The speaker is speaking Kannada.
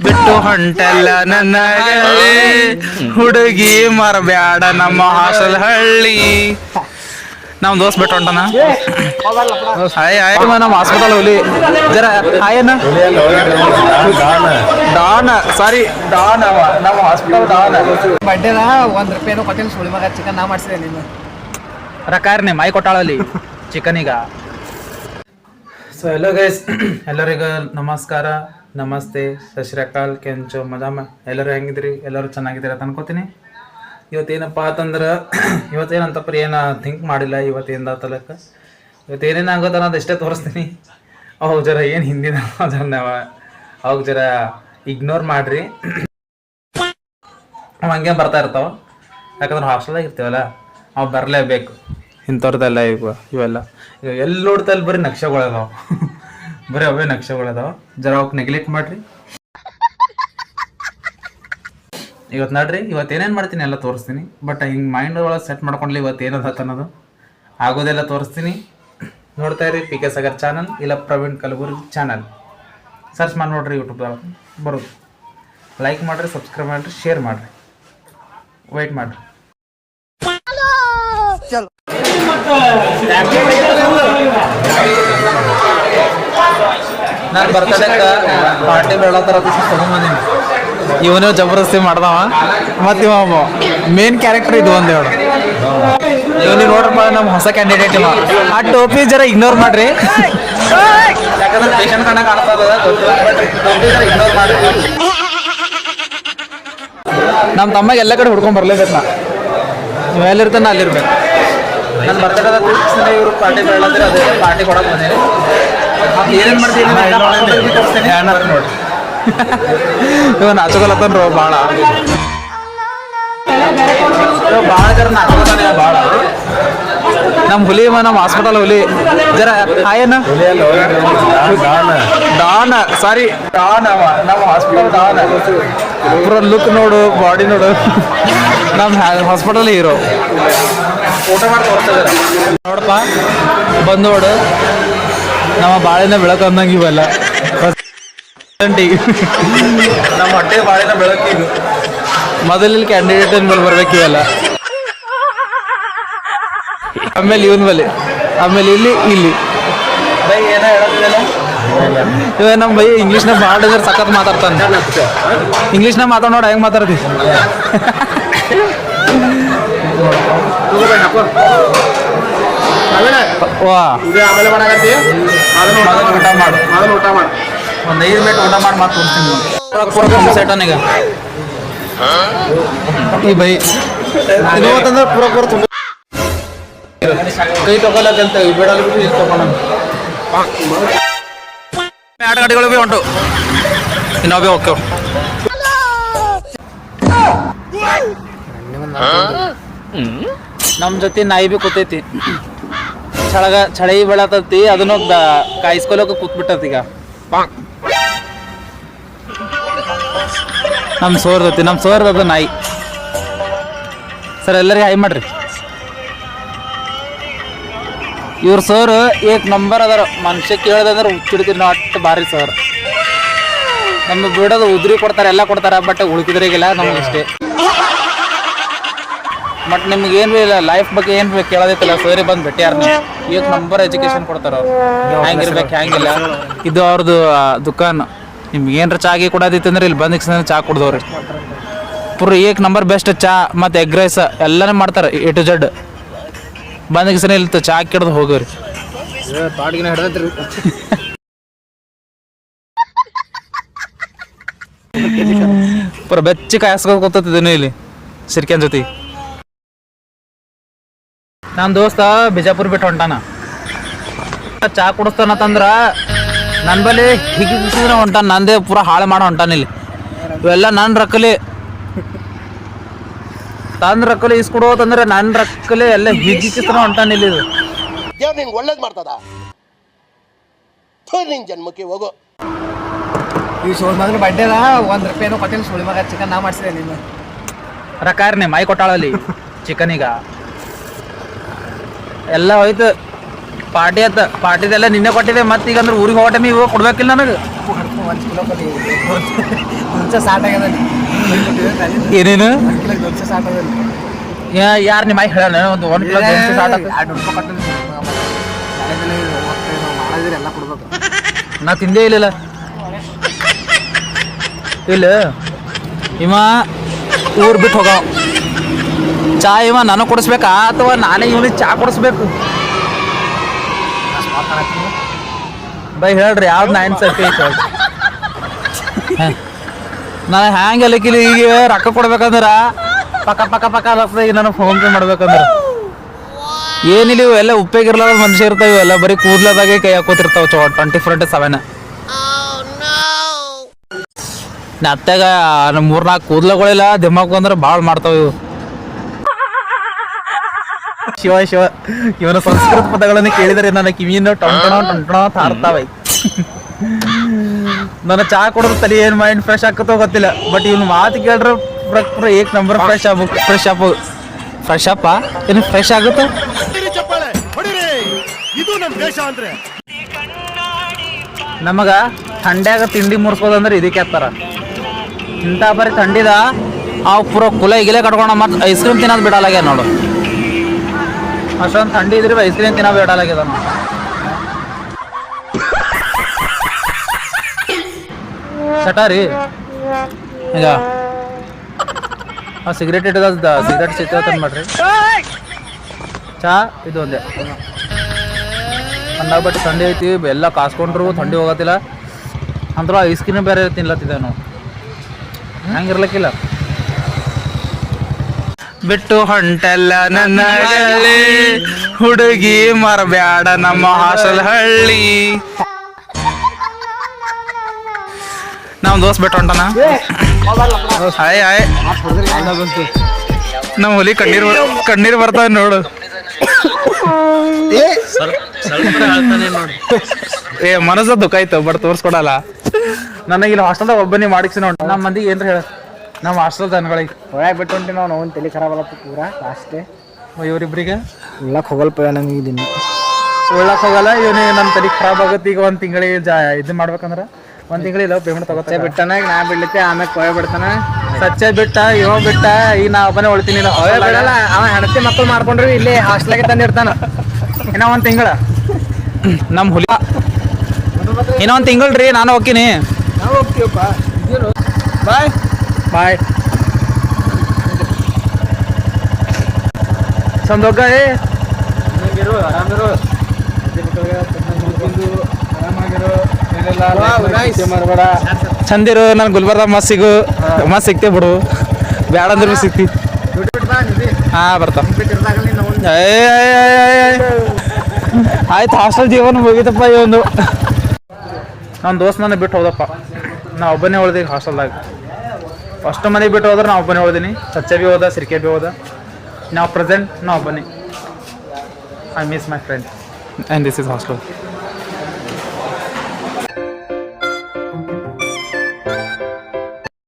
ಬಿಟ್ಟು ಹೊಂಟೆಲ್ಲ ನನ್ನ ಹುಡುಗಿ ಮರಬ್ಯಾಡ ನಮ್ಮ ಹಾಸ್ಟೆಲ್ ಹಳ್ಳಿ. ನಮ್ ದೋಸ್ತ್ ಬಿಟ್ಟು ಹೊಂಟನ. ನಮ್ಮ ಹಾಸ್ಪಿಟಲ್ ಹೋಗ್ಲಿ ಜರ ಹಾಯನ ಡಾನ್ ಸಾರಿ ಡಾನ್ ಅವ ನಮ್ಮ ಹಾಸ್ಪಿಟಲ್ ಡಾನ್. ಬಡ್ಡೆದ ₹1 ಕೊಟ್ಟಿನ ಸುಳಿ ಮಗ ಚಿಕನ್ ನಾ ಮಾಡ್ಸಿದೆ ನೀನು ರಕಾರ್ನೆ ಮೈ ಕೊಟ್ಟಾಳಲ್ಲಿ ಚಿಕನಿಗ. ಸೊ ಹೆಲೋ ಗೈಸ್, ಎಲ್ಲರಿಗೂ ನಮಸ್ಕಾರ, ನಮಸ್ತೆ, ಸತ್ ಶ್ರೀ ಅಕಾಲ್, ಕೆಂಚು ಮಜಾಮ. ಎಲ್ಲರೂ ಹೆಂಗಿದ್ರಿ? ಎಲ್ಲರೂ ಚೆನ್ನಾಗಿದ್ದೀರ ಅಂತ ಅನ್ಕೋತೀನಿ. ಇವತ್ತೇನಪ್ಪ ಅಂತಂದ್ರೆ ಇವತ್ತೇನಂತಪ್ಪ ಏನು ಥಿಂಕ್ ಮಾಡಿಲ್ಲ. ಇವತ್ತೇನು ತಲಕ ಇವತ್ತೇನೇನು ಆಗೋದು ಅನ್ನೋದು ಎಷ್ಟೇ ತೋರಿಸ್ತೀನಿ. ಅವು ಜರ ಏನು ಹಿಂದಿನ ಅದನ್ನ ಅವಾಗ ಜರ ಇಗ್ನೋರ್ ಮಾಡ್ರಿ. ಅವು ಹಂಗೆ ಬರ್ತಾ ಇರ್ತಾವ, ಯಾಕಂದ್ರೆ ಹಾಸ್ಟೆಲ್ದಾಗ ಇರ್ತೀವಲ್ಲ, ಅವು ಬರಲೇಬೇಕು. ಇಂಥವ್ರದ್ದೆಲ್ಲ ಇವೆಲ್ಲ ಈಗ ಎಲ್ಲಿ ನೋಡ್ತಾ ಇಲ್ಲಿ ಬರೀ ನಕ್ಷೆಗಳದಾವ, ಬರೀ ಅವೇ ನಕ್ಷೆಗಳದಾವ. ಜರ ಅವಕ್ಕೆ ನೆಗ್ಲೆಕ್ಟ್ ಮಾಡ್ರಿ. ಇವತ್ತು ನೋಡ್ರಿ, ಇವತ್ತು ಏನೇನು ಮಾಡ್ತೀನಿ ಎಲ್ಲ ತೋರಿಸ್ತೀನಿ. ಬಟ್ ಹಿಂಗೆ ಮೈಂಡ್ ಒಳಗೆ ಸೆಟ್ ಮಾಡ್ಕೊಂಡ್ಲಿ ಇವತ್ತು ಏನದ ಅನ್ನೋದು ಆಗೋದೆಲ್ಲ ತೋರಿಸ್ತೀನಿ. ನೋಡ್ತಾ ಇರಿ ಪಿ ಕೆ ಸಾಗರ್ ಚಾನಲ್, ಇಲ್ಲ ಪ್ರವೀಣ್ ಕಲಬುರ್ಗಿ ಚಾನಲ್ ಸರ್ಚ್ ಮಾಡಿ ನೋಡ್ರಿ, ಯೂಟ್ಯೂಬ್ದಾಗ ಬರೋದು. ಲೈಕ್ ಮಾಡಿರಿ, ಸಬ್ಸ್ಕ್ರೈಬ್ ಮಾಡಿರಿ, ಶೇರ್ ಮಾಡಿರಿ, ವೆಯ್ಟ್ ಮಾಡಿರಿ. ನಾನು ಬರ್ತಡೇಕ ಪಾರ್ಟಿ ಬೇಡತ್ತಾರ ತಗೊಂಬಂದೀನಿ. ಇವನು ಜಬರ್ದಸ್ತಿ ಮಾಡ್ದವ. ಮತ್ತು ಇವ ಮೇನ್ ಕ್ಯಾರೆಕ್ಟರ್ ಇದು ಒಂದು ಹೇಳು. ಇವನಿಗೆ ನೋಡ್ರಪ್ಪ, ನಮ್ಮ ಹೊಸ ಕ್ಯಾಂಡಿಡೇಟ್ ಇವ. ಆ ಟೋಪಿ ಜರ ಇಗ್ನೋರ್ ಮಾಡ್ರಿ, ಯಾಕಂದ್ರೆ ಪೇಷಂಟ್ ಕಣ್ಣ ಕಾಣ್ತದ. ಟೋಪಿ ಜರ ಇಗ್ನೋರ್ ಮಾಡ್ರಿ. ನಮ್ಮ ತಮ್ಮಗೆ ಎಲ್ಲ ಕಡೆ ಹುಡ್ಕೊಂಡ್ ಬರ್ಲೇಬೇಕು. ನೀವು ಎಲ್ಲಿರ್ತಾನೆ ಅಲ್ಲಿರ್ಬೇಕು. ನನ್ನ ಬರ್ತಡೇದ ಇವರು ಪಾರ್ಟಿ ಬೇಡಂದ್ರೆ ಅದೇ ಪಾರ್ಟಿ ಕೊಡಕ್ಕೆ ಬಂದೇನೆ. ಏನೇನು ಮಾಡ್ತೀನಿ ನೋಡಿ. ಇವ ನಾಚಕೊಲತ್ತನ್ರು ಭಾಳ ಜರ ನಾಚಕೊತಾನೆ ಭಾಳ. ನಮ್ಮ ಹುಲಿ ನಮ್ಮ ಹಾಸ್ಪಿಟಲ್ ಹುಲಿ ಜರ ಹಾಯನ ಡಾನ್ ಸಾರಿ ಡಾನ್ ಅವ ನಮ್ಮ ಹಾಸ್ಪಿಟಲ್ ಡಾನ್. ಪೂರ ಲುಕ್ ನೋಡು, ಬಾಡಿ ನೋಡು, ನಮ್ಮ ಹಾಸ್ಪಿಟಲ್ ಹೀರೋ. ಫೋಟೋ ಮಾಡಿ ತೋರಿಸ್ತಿದ್ದಾರೆ ನೋಡಪ್ಪ, ಬಂದು ನೋಡು. ನಮ್ಮ ಬಾಳಿನ ಬೆಳಕು ಅಂದಂಗೆ ಇವೆಲ್ಲ ನಮ್ಮ ಹೊಟ್ಟೆ ಬಾಳಿನ ಬೆಳಕಿಗೆ ಮೊದಲಿಲ್ಲಿ ಕ್ಯಾಂಡಿಡೇಟ್ ಮೇಲೆ ಬರ್ಬೇಕು ಇವೆಲ್ಲ. ಆಮೇಲೆ ಇವನ್ ಮೇಲೆ, ಆಮೇಲೆ ಇಲ್ಲಿ ಬೈ ಏನೋ ಹೇಳೋದಿಲ್ಲ. ಇವ ನಮ್ಮ ಬೈ ಇಂಗ್ಲೀಷ್ನಾಗ ಭಾಳ ಅಂದ್ರೆ ಸಖತ್ ಮಾತಾಡ್ತಾನೆ. ಇಂಗ್ಲೀಷ್ನಾಗ ಮಾತಾಡ ನೋಡಿ ಹೆಂಗೆ ಮಾತಾಡ್ತಿ. ವಾ ಊಟ ಮಾಡು, ಒಂದು 5 ಮಿನಿಟ್ ಊಟ ಮಾಡಿ ಮಾತು ತೋರಿಸ್ತೀನಿ. ಸೆಟನೀಗ ಈ ಬೈ ಇನ್ನೊಂದ್ರೆ ಪೂರ ತುಂಬ ಕೈ ತಗೊಳಕಂತ ಬಿಡಲ್ಲ ಬಿಟ್ಟು ಇದು ತಗೊಂಡು 2 ಗಾಡಿಗಳು ಭೀ ಹೊಂಟು, ಇನ್ನೂ ಭೀ ಹೋಗ್ತೇವೆ. ನಮ್ಮ ಜೊತೆ ನಾಯಿ ಭೀ ಕೂತೈತಿ. ಚಳಿ ಬೆಳತೈತಿ, ಅದನ್ನ ಕಾಯಿಸ್ಕೊಳಕ ಕೂತ್ಬಿಟ್ಟತಿ. ಈಗ ನಮ್ಮ ಸೋರ್ದತಿ ನಾಯಿ. ಸರ್ ಎಲ್ಲರಿಗೆ ಹಾಯ್ ಮಾಡ್ರಿ. ಇವ್ರ ಸರ್ ಏಕ್ ನಂಬರ್ ಅದಾರ. ಮನುಷ್ಯ ಕೇಳ್ದಂದ್ರೆ ಹುಚ್ಚಿಡ್ತೀರಿ ನಾವು, ಅಷ್ಟು ಭಾರಿ ಸರ್. ನಮಗೆ ಬಿಡೋದು ಉದ್ರಿ ಕೊಡ್ತಾರೆ, ಎಲ್ಲ ಕೊಡ್ತಾರೆ, ಬಟ್ ಉಳ್ಕಿದ್ರಿಗಿಲ್ಲ ನಮಗಷ್ಟೇ. ಬಟ್ ನಿಮ್ಗೆ ಏನು ಇಲ್ಲ ಲೈಫ್ ಬಗ್ಗೆ ಏನು ಕೇಳೋದೈತಿಲ್ಲ, ಸರಿ ಬಂದು ಭೇಟಿಯಾರ. ಏಕ್ ನಂಬರ್ ಎಜುಕೇಶನ್ ಕೊಡ್ತಾರ ಅವ್ರು, ಹೆಂಗಿರ್ಬೇಕು ಹೆಂಗಿಲ್ಲ. ಇದು ಅವ್ರದ್ದು ದುಕಾನ್. ನಿಮ್ಗೆ ಏನ್ರ ಚಾಗಿ ಕೊಡೋದೈತಿ ಅಂದ್ರೆ ಇಲ್ಲಿ ಬಂದು ಚಾ ಕುಡ್ದವ್ರಿ. ಪೂರ ಏಕ್ ನಂಬರ್ ಬೆಸ್ಟ್ ಚಾ ಮತ್ತು ಎಗ್ ರೈಸ್ ಎಲ್ಲನೂ ಮಾಡ್ತಾರೆ, A to Z. ಬಂದ ಇಲ್ಲಿ ಚಾ ಕೆಡ್ದು ಹೋಗೋರಿ. ಪೂರ ಬೆಚ್ಚಿ ಕಾಯಿಸ್ಕೊಂಡು ಕೂತಿದ್ದೀನಿ ಇಲ್ಲಿ ಸಿರ್ಕೆನ್ ಜೊತೆ. ನನ್ನ ದೋಸ್ತ ಬಿಜಾಪುರ ಬಿಟ್ಟು ಹೊಂಟಾನ. ಚಾ ಕುಡಿಸ್ತಾನಂತಂದ್ರ ನನ್ನ ಬಳಿ ಹಿಗಿಸಿದ್ರೆ ಹೊಂಟಾನ. ನಂದೇ ಪೂರ ಹಾಳು ಮಾಡೋ ಹೊಂಟಾನ ಇಲ್ಲಿ. ಇವೆಲ್ಲ ನನ್ನ ರಕ್ಕಲಿ ತಂದು ರಕ್ಕಲಿ ಇಸ್ಕೊಡೋತಂದ್ರೆ ನನ್ನ ರಕ್ಕಲಿ ಎಲ್ಲ ಹಿಗಿಸಿದ್ರೆ ಹೊಂಟಾನ ಇಲ್ಲಿ. ದೇವ್ರು ನಿಂಗೆ ಒಳ್ಳೇದು ಮಾಡ್ತದ, ನಿನ್ ಜನ್ಮಕ್ಕೆ ಹೋಗೋ. ಈ ಸೋಲ್ ಮಗನ ಬಡ್ಡೆದ ₹1 ಕೊಟ್ಟಿನ ಸುಳಿ ಮಗ ಚಿಕನ್ ನಾ ಮಾಡ್ಸಿದೆ ನೀನು ರಕಾರ್ನೆ ಮೈ ಕೊಟ್ಟಾಳಲ್ಲಿ ಚಿಕನಿಗ. ಎಲ್ಲ ಹೋಯ್ತು ಪಾರ್ಟಿ ಆತ. ಪಾರ್ಟಿದೆಲ್ಲ ನಿನ್ನೆ ಕೊಟ್ಟಿದೆ. ಮತ್ತೆ ಈಗ ಅಂದ್ರೆ ಊರಿಗೆ ಹೋಗೋ ಟೈಮಿಗೆ ಇವಾಗ ಕೊಡ್ಬೇಕಿಲ್ಲ ನನಗೆ. 1 ಕಿಲೋ ಕೊಡಿ ದೊಡ್ಡ ಸಾಟ್ ಆಗ್ಯದ ಏನೇನು ದೊಡ್ಡ ಸಾಟ್ ಅದಲ್ಲಿ ಯಾರು ನಿಮ್ಮ ಮೈ ಹೇಳ ಒಂದು 1 ಕಿಲೋ ದೋಸೆ ಸಾಟ್ ಆತ. 200 ರೂಪಾಯಿ ಕೊಟ್ಟಿಲ್ಲ ಮಾಡಿದ್ರೆ ಎಲ್ಲ ಕೊಡ್ಬೇಕು. ನಾ ತಿಂದೇ ಇಲ್ಲ ಇಲ್ಲ ಇವ ಊರ್ ಬಿಟ್ಟು ಹೋಗವ ಚಾ ಇವ ನಾನು ಕೊಡಿಸ್ಬೇಕಾ ಅಥವಾ ನಾನೇ ಇವನಿಗೆ ಚಾ ಕೊಡಿಸ್ಬೇಕು ಬೈ ಹೇಳ್ರಿ ಯಾವ್ದು 9 ಸರ್ತಿ ಐತೆ ನಾನು ಹ್ಯಾಂಗೆ ಅಲ್ಲಕ್ಕಿಲ್ಲ ಈಗ ರೊಕ್ಕ ಕೊಡ್ಬೇಕಂದ್ರ ಪಕ್ಕ ಪಕ್ಕ ಪಕ್ಕ ಅಲ್ಲದ ಈಗ ನಾನು ಫೋನ್ ಪೇ ಮಾಡ್ಬೇಕಂದ್ರ ಏನಿಲ್ಲ ಇವೆಲ್ಲ ಉಪ್ಪೇಗಿರ್ಲಾದ ಮನುಷ್ಯ ಇರ್ತಾವ ಇವೆಲ್ಲ ಬರೀ ಕೂದ್ಲದಾಗೆ ಕೈ ಹಾಕೋತಿರ್ತಾವ 24/7. ಅತ್ತಾಗ 3-4 ಕೂದ್ಲಗಳಿಲ್ಲ ದಿಮಾಕ್ ಅಂದ್ರೆ ಭಾಳ ಮಾಡ್ತಾವ ಇವು. ಶಿವ ಶಿವ ಇವನ ಸಂಸ್ಕೃತ ಪದಗಳನ್ನು ಕೇಳಿದರೆ ನನ್ನ ಕಿವಿಯನ್ನು ಟೊಂಟಣ ತಾಡ್ತಾವೆ. ನನ್ನ ಚಹಾ ಕೊಡೋದು ತಲೆ ಏನು ಮೈಂಡ್ ಫ್ರೆಶ್ ಆಗುತ್ತೋ ಗೊತ್ತಿಲ್ಲ, ಬಟ್ ಇವನು ಮಾತು ಕೇಳ್ರೆ ಏಕ್ ನಂಬರ್ ಫ್ರೆಶ್ ಅಪ್ ಏನು ಫ್ರೆಶ್ ಆಗುತ್ತೆ. ನಮಗ ಥಂಡ್ಯಾಗ ತಿಂಡಿ ಮುರ್ಸೋದಂದ್ರೆ ಇದಕ್ಕೆ ಹತ್ತಾರ. ಇಂಥ ಬರೀ ಥಂಡಿದ ಅವು ಪೂರ ಕುಲ ಗಿಲೆ ಕಟ್ಕೊಂಡು ಮತ್ತೆ ಐಸ್ ಕ್ರೀಮ್ ತಿನ್ನೋದು ಬಿಡಲಾಗ್ಯ ನೋಡು. ಅಷ್ಟೊಂದು ಥಂಡಿ ಇದ್ರೆ ಐಸ್ ಕ್ರೀಮ್ ತಿನ್ನೋದು ಬಿಡಲಾಗ್ಯದ ನೋಡು. ಚಟ ರೀ ಈಗ ಆ ಸಿಗರೇಟ್ ಇಟ್ಟದ ಸಿಗರೇಟ್ ಸಿಗ್ತದ ಮಾಡ್ರಿ. ಚಾ ಇದು ಒಂದೇ ಅಂದಾಗ ಬಟ್ ಥಂಡಿ ಐತಿ ಎಲ್ಲ ಕಾಸ್ಕೊಂಡ್ರು ಥಂಡಿ ಹೋಗತ್ತಿಲ್ಲ ಅಂದ್ರೂ ಐಸ್ ಕ್ರೀಮ್ ಬೇರೆ ತಿನ್ಲತ್ತಿದ್ದೆ ನಾವು. ಹಂಗಿರ್ಲಕ್ಕಿಲ್ಲ ಬಿಟ್ಟು ಹೊಂಟಲ್ಲ ನನ್ನ ಹಳ್ಳಿ ಹುಡುಗಿ ಮರಬ್ಯಾಡ ನಮ್ಮ ಹಾಸ್ಟೆಲ್ ಹಳ್ಳಿ. ನಾವು ದೋಸ್ತ್ ಬಿಟ್ಟು ಹೊಂಟನ ಹಾಯ್ ಹಾಯ್ ನಮ್ಮ ಹುಲಿ ಕಣ್ಣೀರು ಬರ್ತಾವ ನೋಡು. ಏ ಮನಸ್ಸ ದುಃಖ ಆಯ್ತು ಬಟ್ ತೋರ್ಸ್ಕೊಡಲ್ಲ. ನನಗಿಲ್ಲಿ ಹಾಸ್ಟೆಲ್ದಾಗ ಒಬ್ಬನೇ ಮಾಡಿಸಿ ನೋಡು. ನಮ್ಮ ಮಂದಿಗೆ ಏನ್ರ ಹೇಳ ನಮ್ಮ ಹಾಸ್ಟೆಲ್ ಜನಗಳಿಗೆ ಹೊರಗೆ ಬಿಟ್ಟು ಹೊಂಟಿ ನಾವು ನೋವು ತಲೆ ಖರಾಬ್ ಆಗತ್ತ ಪೂರಾ ಲಾಸ್ಟೇ. ಇವ್ರಿಬ್ರಿಗೆ ಉಳ್ಳಕ್ಕೆ ಹೋಗಲ್ಪ ನಂಗೆ ಇದೀನಿ ಒಳ್ಳಕ್ ಹೋಗಲ್ಲ. ಇವನು ನನ್ನ ತಲೆ ಖರಾಬ್ ಆಗುತ್ತೆ. ಈಗ 1 ತಿಂಗಳಿಗೆ ಇದು ಮಾಡ್ಬೇಕಂದ್ರೆ 1 ತಿಂಗಳಿಗೆ ಪೇಮೆಂಟ್ ತಗೋತೆ ಬಿಟ್ಟನ ನಾ ಬಿಡ್ಲಿಕ್ಕೆ ಆಮೇಲೆ ಕೊಯ ಬಿಡ್ತಾನ. ಸಚ್ಚೆ ಬಿಟ್ಟ ಇವ ಬಿಟ್ಟ ಈಗ ನಾ ಒಬ್ಬನೇ ಹೊಳ್ತೀನಿ. ಬಿಡಲ್ಲ ಅವ ಹೆಂಡತಿ ಮಕ್ಕಳು ಮಾಡ್ಕೊಂಡ್ರಿ ಇಲ್ಲಿ ಹಾಸ್ಟೆಲ್ಗೆ ತಂದಿರ್ತಾನ. ಇನ್ನೂ 1 ತಿಂಗಳ ನಮ್ಮ ಹುಲಿ ಇನ್ನೂ 1 ತಿಂಗಳು ರೀ ನಾನು ಹೋಗ್ತೀನಿ. ನಾವು ಹೋಗ್ತೀವಪ್ಪ. ಬಾಯ್ ಬಾಯ್ ಸಂದೋಗ ನಂಗಿರು ಆರಾಮಿರು ಮಾಡಬೇಡ ಚಂದಿರು. ನಾನು ಗುಲ್ಬರ್ಗ ಮಸ್ತ್ ಸಿಗ್ತೇವೆ ಬಿಡು. ಬ್ಯಾಡ ಅಂದ್ರೆ ಸಿಗ್ತಿ. ಹಾಂ ಬರ್ತಾವ. ಆಯ್ತು ಹಾಸ್ಟೆಲ್ ಜೀವನ ಮುಗಿತಪ್ಪ. ಈ ಒಂದು ನನ್ನ ದೋಸ್ತ್ ಮನೆ ಬಿಟ್ಟು ಹೋದಪ್ಪ. ನಾ ಒಬ್ಬನೇ ಉಳ್ದಿ ಹಾಸ್ಟೆಲ್ದಾಗ. ಅಷ್ಟು ಮನೆ ಬಿಟ್ಟು ಹೋದ್ರೆ ನಾ ಒಬ್ಬನೇ ಉಳ್ದೀನಿ. ಸಚ್ಚೆ ಬಿ ಹೋದ, ಸಿರ್ಕೆ ಬಿ ಹೋದ. ನಾವು ಪ್ರೆಸೆಂಟ್ ನಾ ಒಬ್ಬನೇ. I miss my friend and this is hostel.